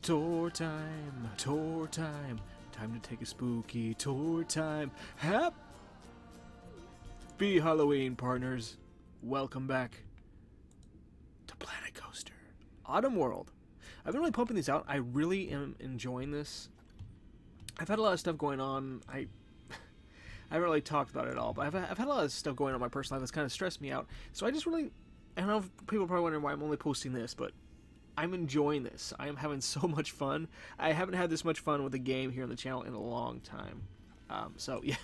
Tour time, tour time. Time to take a spooky tour time. Happy Halloween, partners. Welcome back to Planet Coaster Autumn World. I've been really pumping these out. I really am enjoying this. I've had a lot of stuff going on. I haven't really talked about it at all, but I've had a lot of stuff going on in my personal life that's kind of stressed me out. So I just really, I don't know if people are probably wondering why I'm only posting this, but I'm enjoying this. I am having so much fun. I haven't had this much fun with a game here on the channel in a long time. So yeah,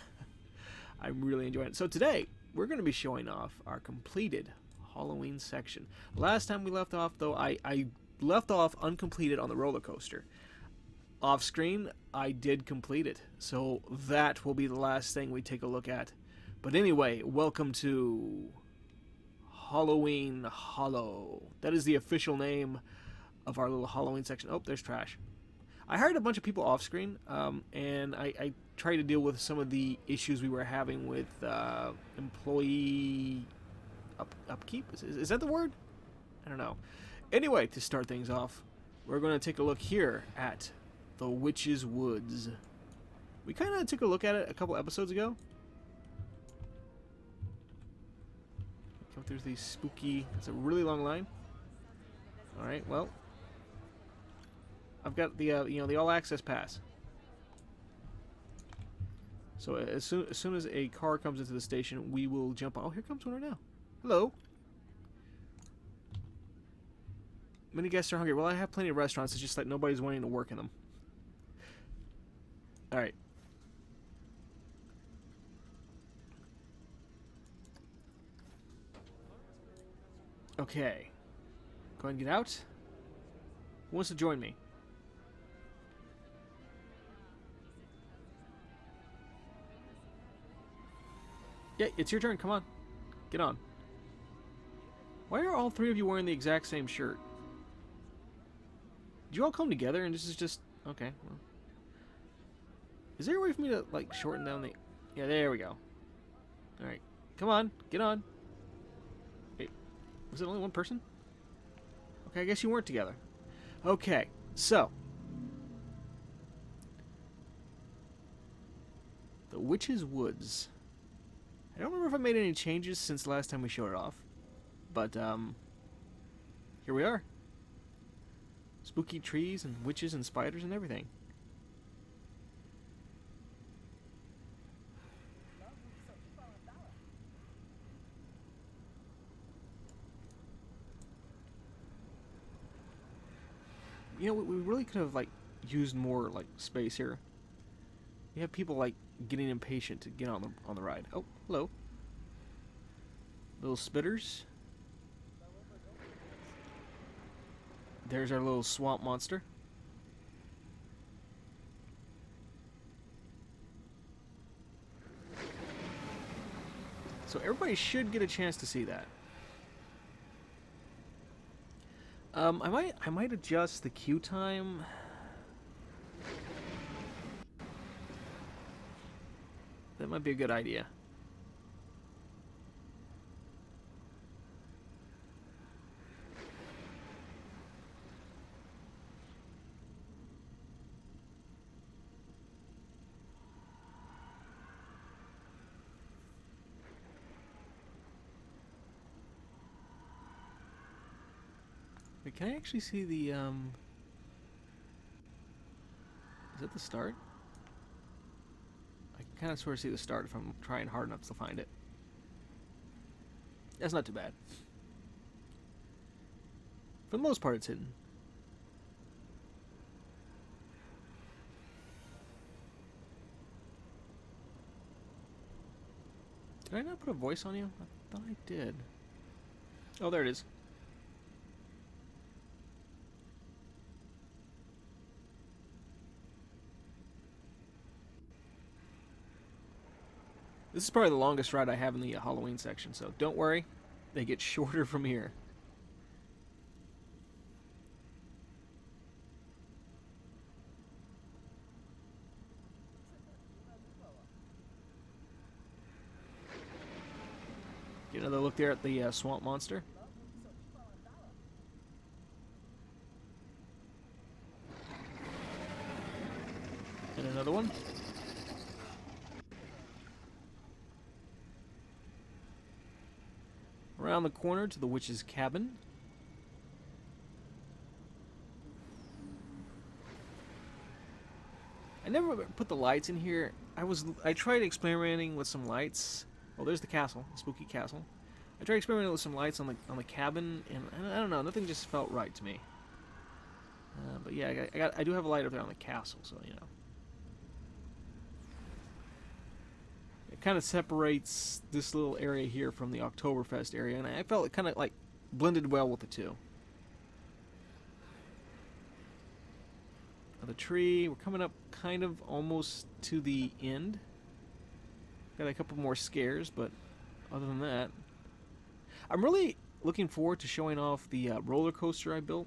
I'm really enjoying it. So today, we're going to be showing off our completed Halloween section. Last time we left off, though, I left off uncompleted on the roller coaster. Off screen, I did complete it. So that will be the last thing we take a look at. But anyway, welcome to Halloween Hollow. That is the official name of our little Halloween section. Oh, there's trash. I hired a bunch of people off screen, and I tried to deal with some of the issues we were having with employee upkeep. Is that the word? I don't know. Anyway, to start things off, we're going to take a look here at the Witch's Woods. We kind of took a look at it a couple episodes ago. Come through these spooky... It's a really long line. Alright, well... I've got the, the all-access pass. So as soon as a car comes into the station, we will jump on... Oh, here comes one right now. Hello. Many guests are hungry. Well, I have plenty of restaurants. It's just that nobody's wanting to work in them. Alright. Okay. Go ahead and get out. Who wants to join me? Yeah, it's your turn. Come on. Get on. Why are all three of you wearing the exact same shirt? Did you all come together and this is just... Okay, well... Is there a way for me to, like, shorten down the... Yeah, there we go. Alright. Come on. Get on. Wait. Was it only one person? Okay, I guess you weren't together. Okay, so... The Witch's Woods. I don't remember if I made any changes since the last time we showed it off. But, here we are. Spooky trees and witches and spiders and everything. You know, we really could have, like, used more, like, space here. You have people, like, getting impatient to get on the ride. Oh, hello. Little spitters. There's our little swamp monster. So everybody should get a chance to see that. I might adjust the queue time. That might be a good idea. Wait, can I actually see the, Is that the start? I can kind of sort of see the start if I'm trying hard enough to find it. That's not too bad. For the most part, it's hidden. Did I not put a voice on you? I thought I did. Oh, there it is. This is probably the longest ride I have in the Halloween section, so don't worry. They get shorter from here. Get another look there at the swamp monster. And another one. Around the corner to the witch's cabin. I never put the lights in here. I tried experimenting with some lights. Oh, there's the castle, the spooky castle. I tried experimenting with some lights on the cabin, and I don't know, nothing just felt right to me. But yeah, I do have a light up there on the castle, so you know. It kind of separates this little area here from the Oktoberfest area, and I felt it kind of like blended well with the two. The tree, we're coming up kind of almost to the end. Got a couple more scares, but other than that, I'm really looking forward to showing off the roller coaster I built.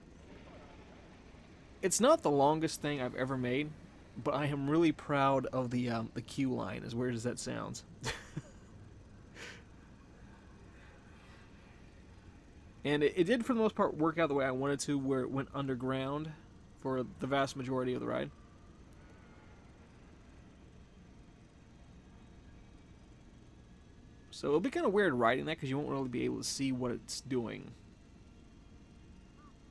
It's not the longest thing I've ever made, but I am really proud of the queue line, as weird as that sounds. And it did, for the most part, work out the way I wanted to, where it went underground for the vast majority of the ride. So it'll be kind of weird riding that because you won't really be able to see what it's doing.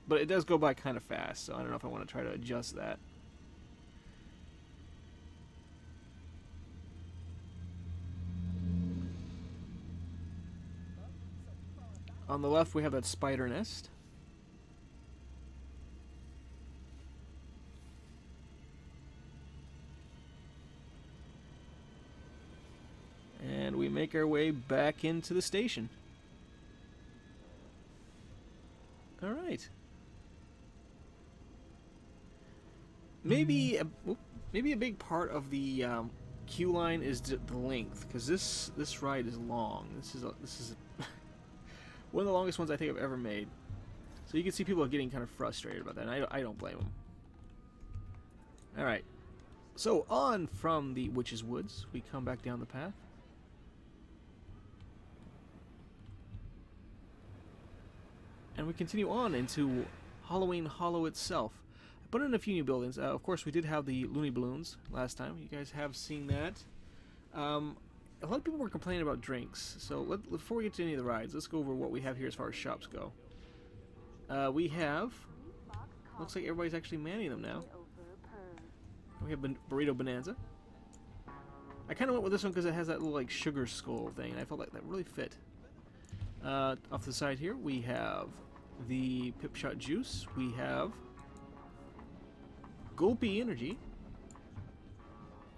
But it does go by kind of fast, so I don't know if I want to try to adjust that. On the left we have that spider nest. And we make our way back into the station. Alright. Maybe a big part of the queue line is the length, because this ride is long. This is one of the longest ones I think I've ever made. So you can see people are getting kind of frustrated about that, and I don't blame them. Alright. So on from the Witch's Woods, we come back down the path. And we continue on into Halloween Hollow itself. I put in a few new buildings. Of course, we did have the Looney Balloons last time. You guys have seen that. A lot of people were complaining about drinks. So before we get to any of the rides, let's go over what we have here as far as shops go. We have... Looks like everybody's actually manning them now. We have Burrito Bonanza. I kind of went with this one because it has that little like sugar skull thing, and I felt like that really fit. Off the side here, we have the Pip Shot Juice. We have Gulpy Energy.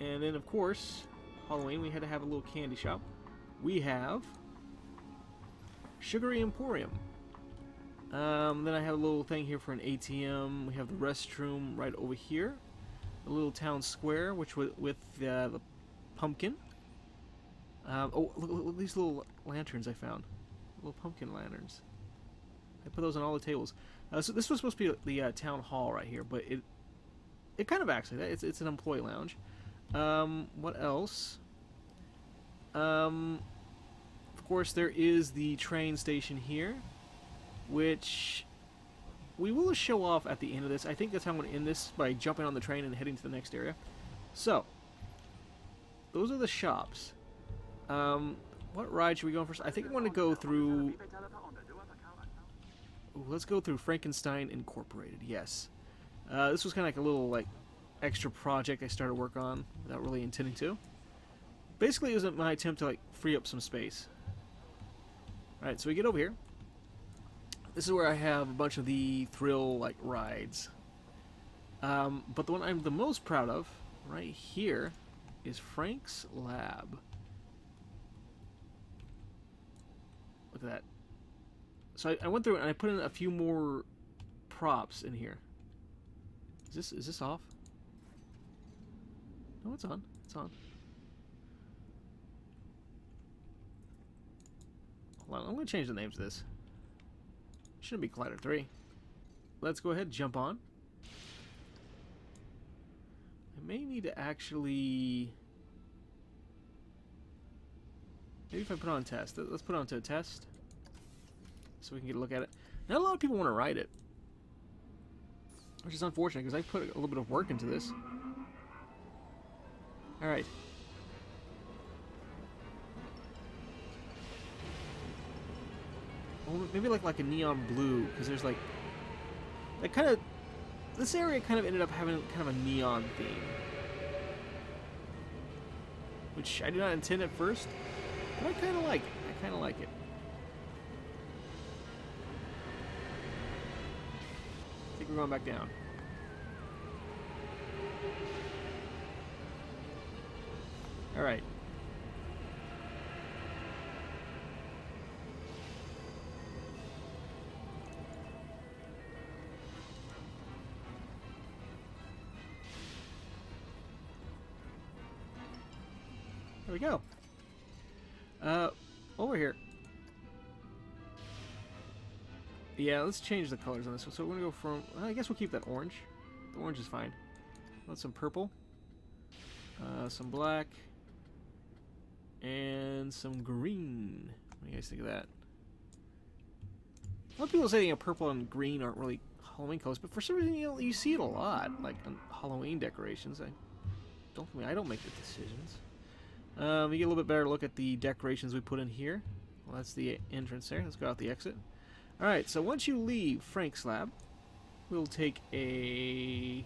And then, of course, Halloween, we had to have a little candy shop. We have Sugary Emporium. Then I have a little thing here for an ATM. We have the restroom right over here. A little town square, which with the pumpkin. Oh, look at these little lanterns I found. Little pumpkin lanterns. I put those on all the tables. So this was supposed to be the town hall right here, but it kind of acts like that. It's an employee lounge. What else? Of course, there is the train station here, which we will show off at the end of this. I think that's how I'm going to end this, by jumping on the train and heading to the next area. So, those are the shops. What ride should we go on first? I think I want to go through... Ooh, let's go through Frankenstein Incorporated, yes. This was kind of like a little like extra project I started work on without really intending to. Basically, it was my attempt to like free up some space. Alright, so we get over here. This is where I have a bunch of the thrill like rides. But the one I'm the most proud of right here is Frank's Lab. Look at that. So I went through and I put in a few more props in here. Is this off? No, it's on. It's on. Hold on, I'm going to change the names of this. Shouldn't be Collider 3. Let's go ahead and jump on. I may need to actually... Maybe if I put on test. Let's put it on to a test, so we can get a look at it. Not a lot of people want to ride it, which is unfortunate because I put a little bit of work into this. Alright. Well, maybe like a neon blue, because there's like... That kind of... This area kind of ended up having kind of a neon theme. Which I did not intend at first, but I kind of like it. I kind of like it. I think we're going back down. Alright. There we go. Over here. Yeah, let's change the colors on this one. So we're gonna go from... I guess we'll keep that orange. The orange is fine. Want some purple. Some black. And some green. What do you guys think of that? A lot of people say purple and green aren't really Halloween colors, but for some reason you see it a lot, like on Halloween decorations. I don't make the decisions. We get a little bit better look at the decorations we put in here. Well, that's the entrance there. Let's go out the exit. Alright, so once you leave Frank's lab, we'll take a...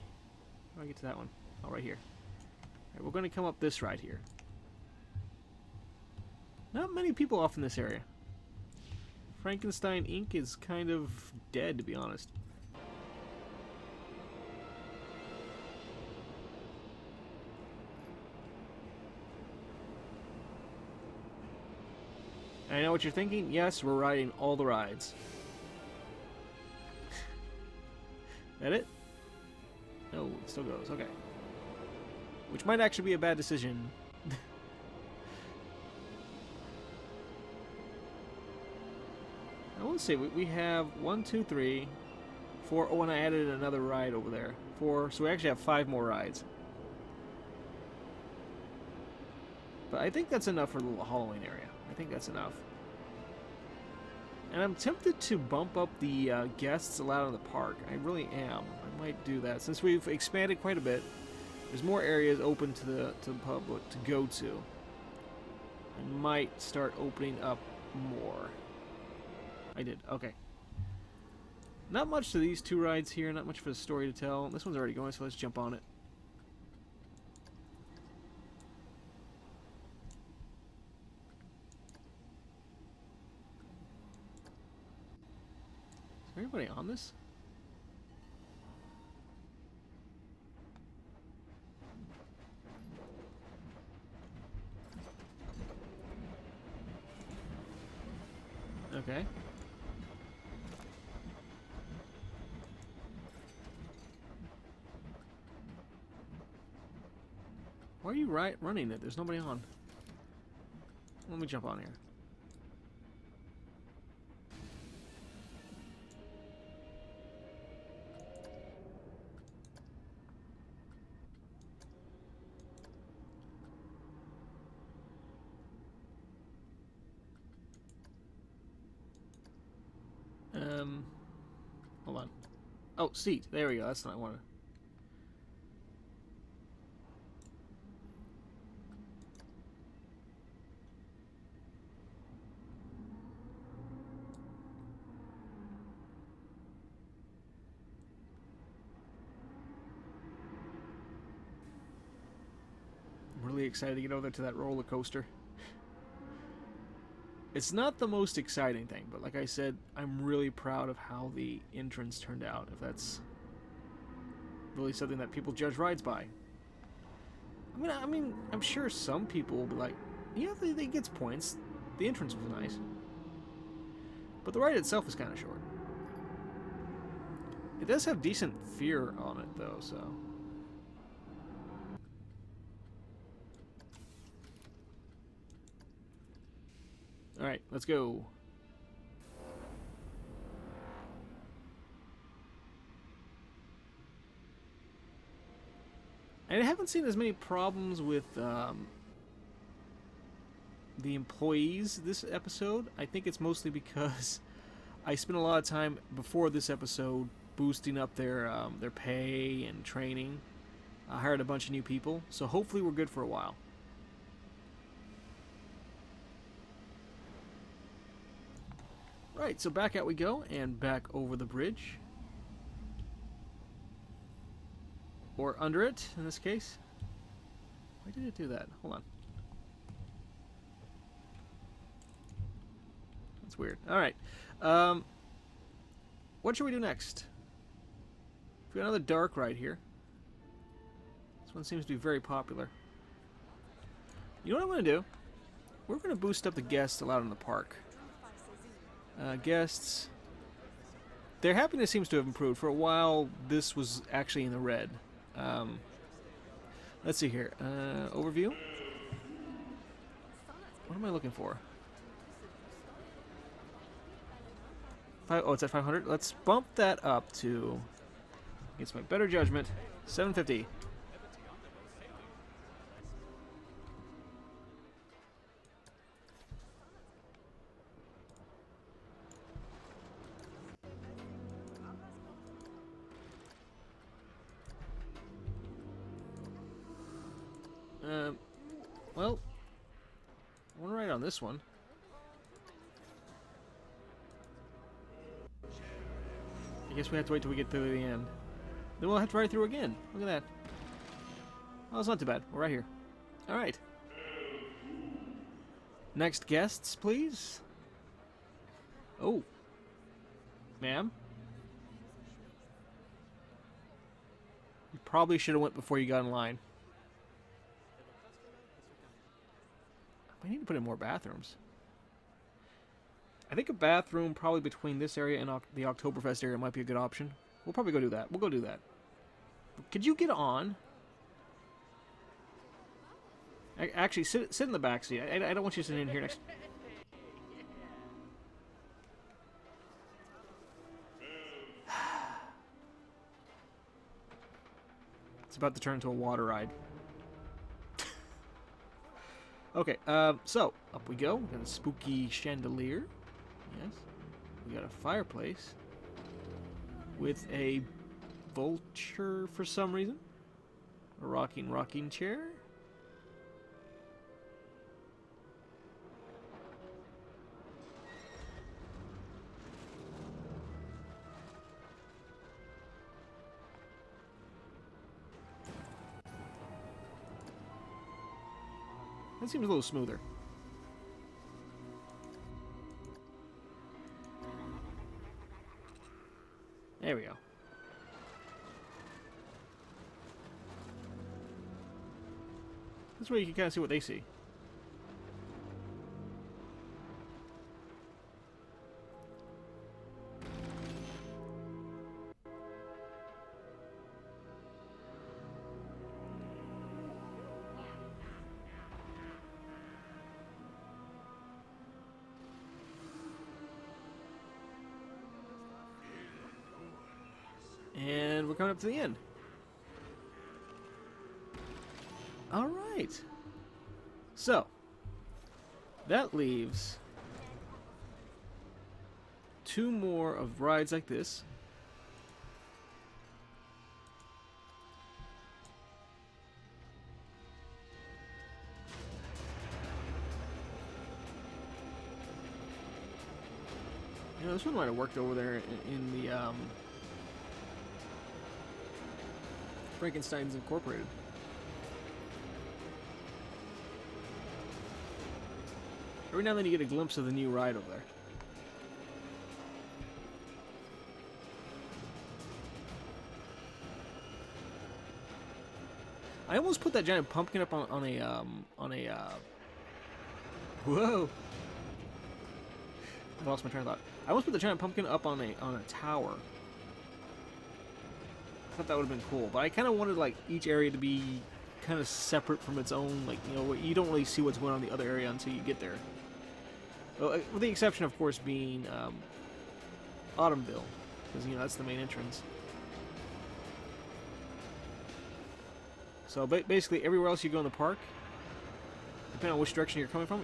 How do I get to that one? Oh, right here. Alright, we're going to come up this right here. Not many people off in this area. Frankenstein Inc. is kind of dead, to be honest. I know what you're thinking. Yes, we're riding all the rides. That it? No, it still goes. Okay. Which might actually be a bad decision. Now, let's see. We have 1, 2, 3, 4. Oh, and I added another ride over there. 4. So we actually have 5 more rides. But I think that's enough for the little Halloween area. I think that's enough. And I'm tempted to bump up the guests allowed in the park. I really am. I might do that. Since we've expanded quite a bit, there's more areas open to the public to go to. I might start opening up more. I did. Okay. Not much to these 2 rides here. Not much for the story to tell. This one's already going, so let's jump on it. Is everybody on this? Okay. Why are you running it? There's nobody on. Let me jump on here. Hold on. Oh, seat. There we go. That's what I wanted. I'm really excited to get over there to that roller coaster. It's not the most exciting thing, but like I said, I'm really proud of how the entrance turned out, if that's really something that people judge rides by. I mean, I'm sure some people will be like, yeah, they get points. The entrance was nice. But the ride itself is kind of short. It does have decent fear on it, though, so... Alright, let's go. And I haven't seen as many problems with the employees this episode. I think it's mostly because I spent a lot of time before this episode boosting up their pay and training. I hired a bunch of new people, so hopefully we're good for a while. Right, so back out we go, and back over the bridge. Or under it, in this case. Why did it do that? Hold on. That's weird. Alright. What should we do next? We got another dark ride here. This one seems to be very popular. You know what I'm going to do? We're going to boost up the guests allowed in the park. Guests. Their happiness seems to have improved. For a while, this was actually in the red. Let's see here. Overview. What am I looking for? Oh, it's at 500. Let's bump that up to, against my better judgment, 750. Well, I want to ride on this one. I guess we have to wait till we get to the end. Then we'll have to ride through again. Look at that. Oh, it's not too bad. We're right here. Alright. Next guests, please. Oh. Ma'am? You probably should have went before you got in line. We need to put in more bathrooms. I think a bathroom probably between this area and the Oktoberfest area might be a good option. We'll probably go do that. We'll go do that. Could you get on? Actually, sit in the back seat. I don't want you sitting in here next. It's about to turn into a water ride. Okay, so, up we go. We got a spooky chandelier. Yes. We got a fireplace. With a vulture for some reason. A rocking chair. That seems a little smoother. There we go. This way you can kind of see what they see. And we're coming up to the end. Alright. So, that leaves 2 more of rides like this. You know, this one might have worked over there in the Frankenstein's Incorporated. Every now and then you get a glimpse of the new ride over there. I almost put that giant pumpkin up on a whoa! I lost my train of thought. I almost put the giant pumpkin up on a tower. I thought that would have been cool, but I kind of wanted like each area to be kind of separate from its own. Like, you know, you don't really see what's going on in the other area until you get there. Well, with the exception, of course, being Autumnville, because, you know, that's the main entrance. So basically, everywhere else you go in the park, depending on which direction you're coming from,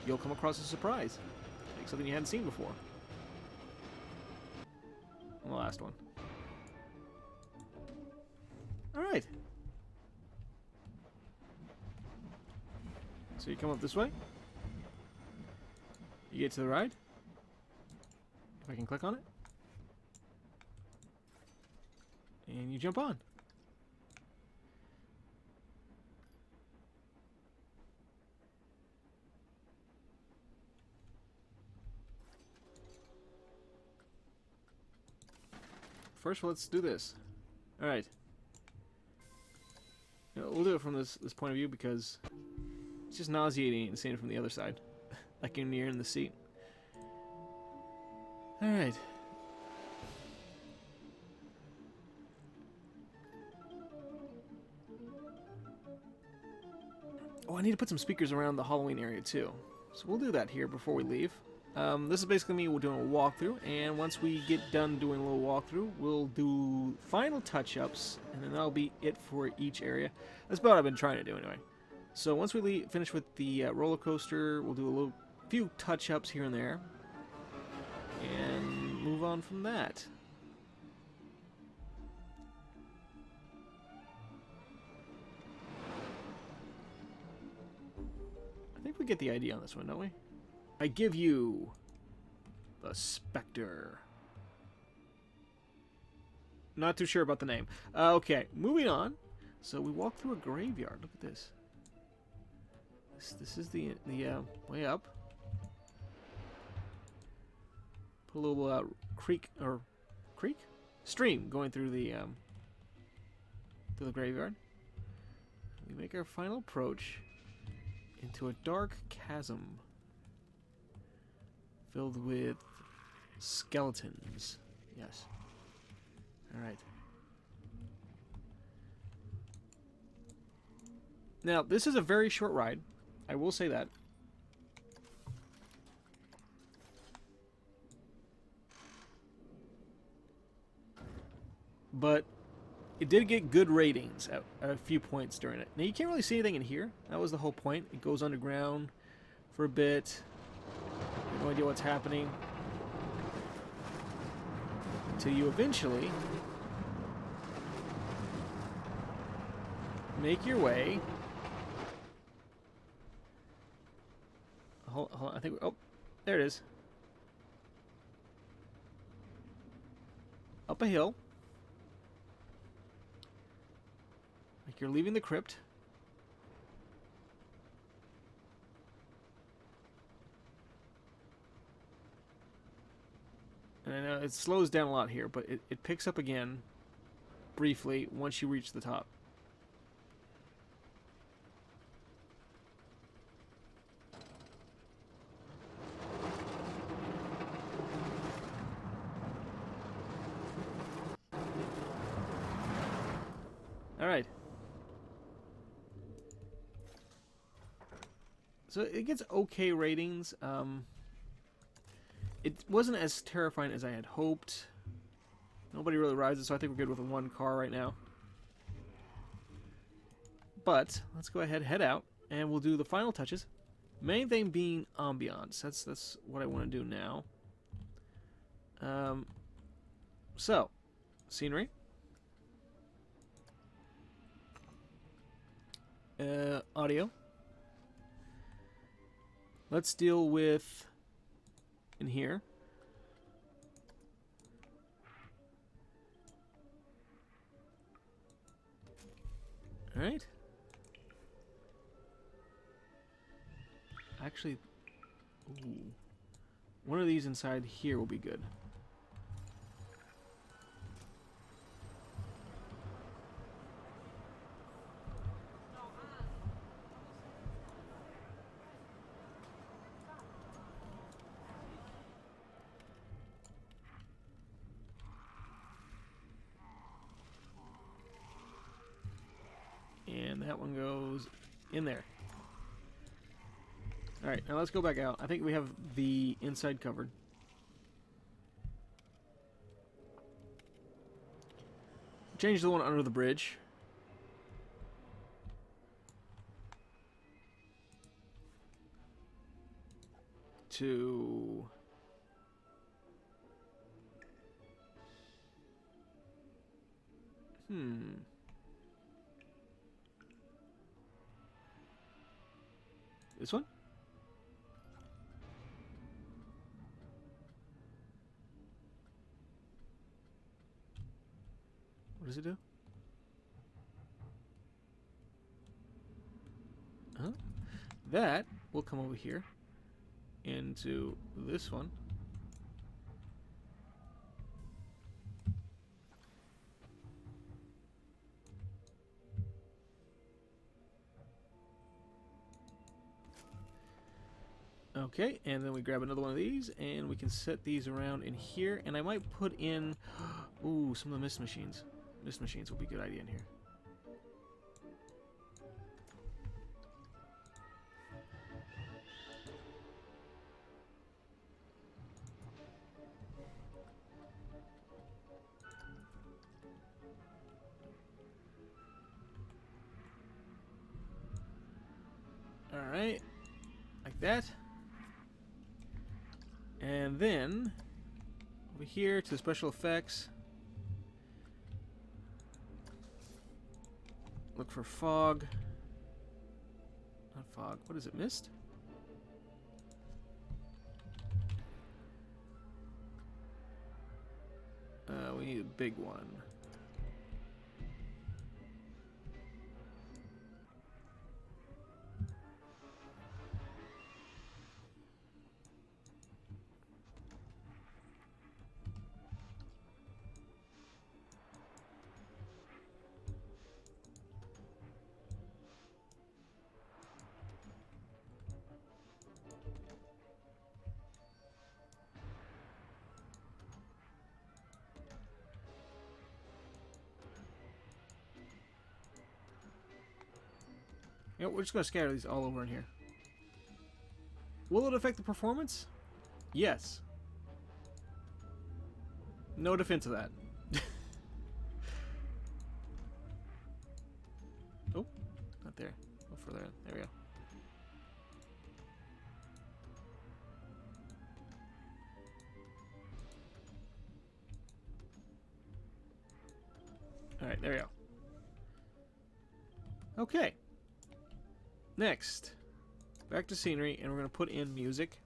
you'll come across a surprise, like something you hadn't seen before. And the last one. All right. So you come up this way. You get to the right. If I can click on it. And you jump on. First, let's do this. All right. You know, we'll do it from this point of view because it's just nauseating seeing it from the other side, like you're near in the seat. All right. Oh, I need to put some speakers around the Halloween area too. So we'll do that here before we leave. This is basically me doing a walkthrough, and once we get done doing a little walkthrough, we'll do final touch-ups, and then that'll be it for each area. That's about what I've been trying to do anyway. So once we finish with the roller coaster, we'll do a few touch-ups here and there, and move on from that. I think we get the idea on this one, don't we? I give you the Spectre. Not too sure about the name. Okay, moving on. So we walk through a graveyard. Look at this. This is the way up. Put a little stream going through the graveyard. We make our final approach into a dark chasm filled with skeletons. Yes. Alright. Now, this is a very short ride. I will say that. But it did get good ratings at a few points during it. Now, you can't really see anything in here. That was the whole point. It goes underground for a bit. No idea what's happening until you eventually make your way. Hold on, I think. Oh, there it is. Up a hill, like you're leaving the crypt. And I know it slows down a lot here, but it picks up again briefly once you reach the top. All right. So it gets okay ratings. It wasn't as terrifying as I had hoped. Nobody really rides it, so I think we're good with one car right now. But let's go ahead, head out, and we'll do the final touches. Main thing being ambiance. That's what I want to do now. So, scenery. Audio. Let's deal with in here. All right. Actually, ooh, one of these inside here will be good. And that one goes in there. Alright, now let's go back out. I think we have the inside covered. Change the one under the bridge. To... This one? What does it do? Huh? That will come over here into this one. Okay, and then we grab another one of these, and we can set these around in here. And I might put in, ooh, some of the mist machines. Mist machines will be a good idea in here. All right, like that. And then over here to special effects. Look for fog. Not fog. What is it? Mist? We need a big one. You know, we're just going to scatter these all over in here. Will it affect the performance? Yes. No defense of that. Oh, not there. Go further in. There we go. Alright, there we go. Okay. Next, back to scenery, and we're going to put in music.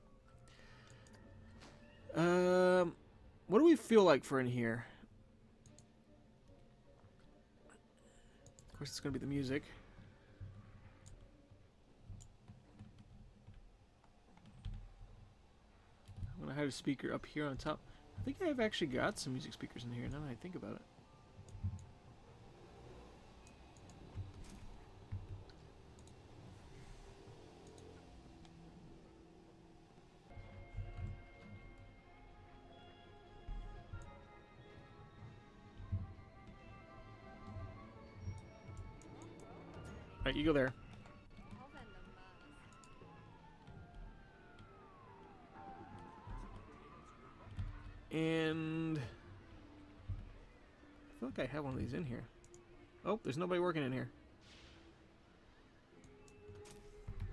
What do we feel like for in here? Of course, it's going to be the music. I'm going to have a speaker up here on top. I think I've actually got some music speakers in here now that I think about it. Alright, you go there. And I feel like I have one of these in here. Oh, there's nobody working in here.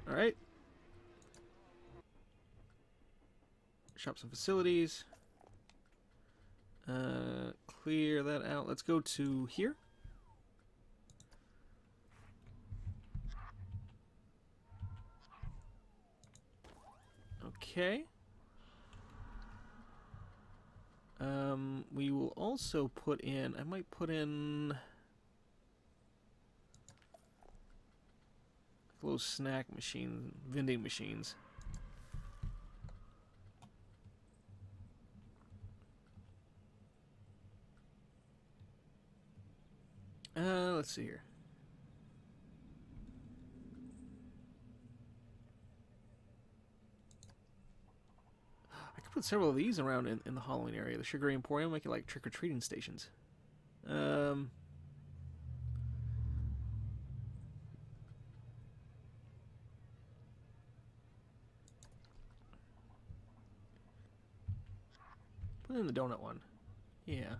Alright. Shops and facilities. Clear that out. Let's go to here. Okay. We will also put in, I might put in little snack machine, vending machines. Let's see here. I could put several of these around in the Halloween area. The Sugary Emporium, make it like trick-or-treating stations. Put in the donut one. Yeah.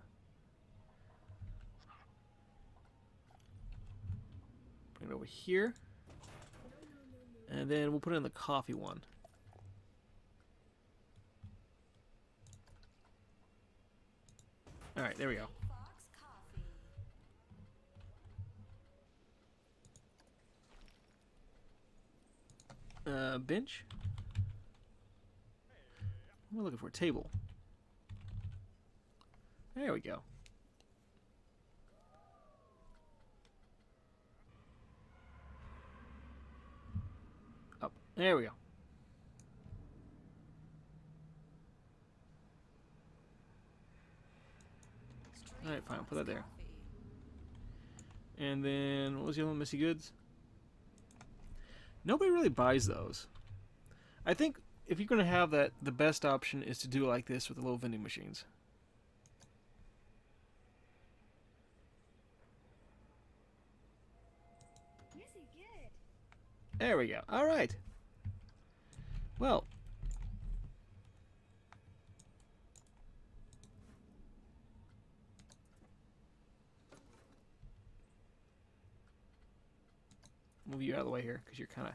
Bring it over here. And then we'll put in the coffee one. Alright, there we go. Bench. We're looking for a table. There we go. Up. There we go. Alright, fine. I'll put that there. And then, what was the other one? Missy Goods? Nobody really buys those. I think if you're going to have that, the best option is to do it like this with the little vending machines. There we go. All right. Well. Move you out of the way here because you're kind of...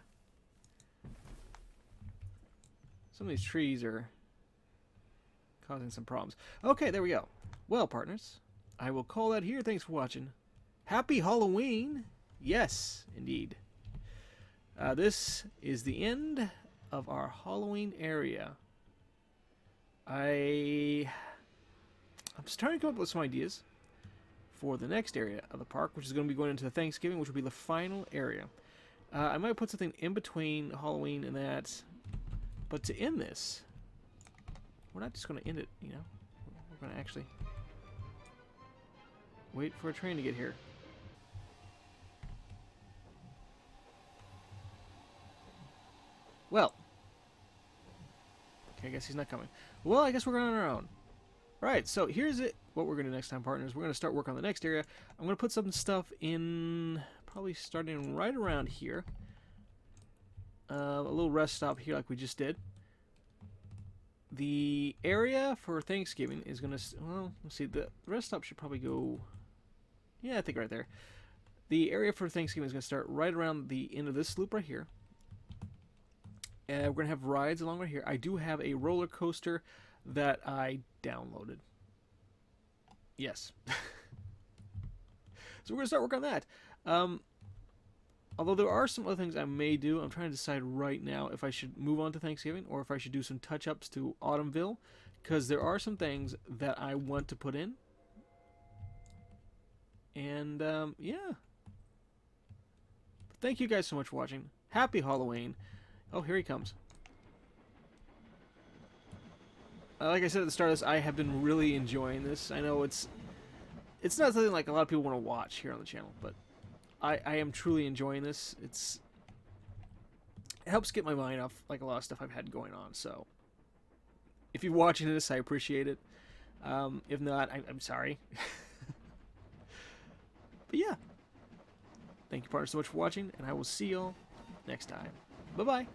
Some of these trees are causing some problems. Okay, there we go. Well, partners, I will call that here. Thanks for watching. Happy Halloween. Yes, indeed. This is the end of our Halloween area. I'm starting to come up with some ideas for the next area of the park, which is going to be going into Thanksgiving, which will be the final area. I might put something in between Halloween and that, but to end this, we're not just going to end it, you know. We're going to actually wait for a train to get here. Well, okay, I guess he's not coming. Well, I guess we're going on our own. Alright, so here's it. What we're going to do next time, partners. We're going to start work on the next area. I'm going to put some stuff in, probably starting right around here. A little rest stop here like we just did. The area for Thanksgiving is going to, well, let's see, the rest stop should probably go, yeah, I think right there. The area for Thanksgiving is going to start right around the end of this loop right here. And we're going to have rides along right here. I do have a roller coaster that I downloaded. Yes. So we're going to start work on that. Although there are some other things I may do. I'm trying to decide right now if I should move on to Thanksgiving or if I should do some touch-ups to Autumnville. Because there are some things that I want to put in. And, yeah. Thank you guys so much for watching. Happy Halloween. Oh, here he comes. Like I said at the start of this, I have been really enjoying this. I know it's not something like a lot of people want to watch here on the channel, but I am truly enjoying this. It helps get my mind off like a lot of stuff I've had going on. So if you're watching this, I appreciate it. If not, I'm sorry. But yeah, thank you, partners, so much for watching, and I will see y'all next time. Bye-bye.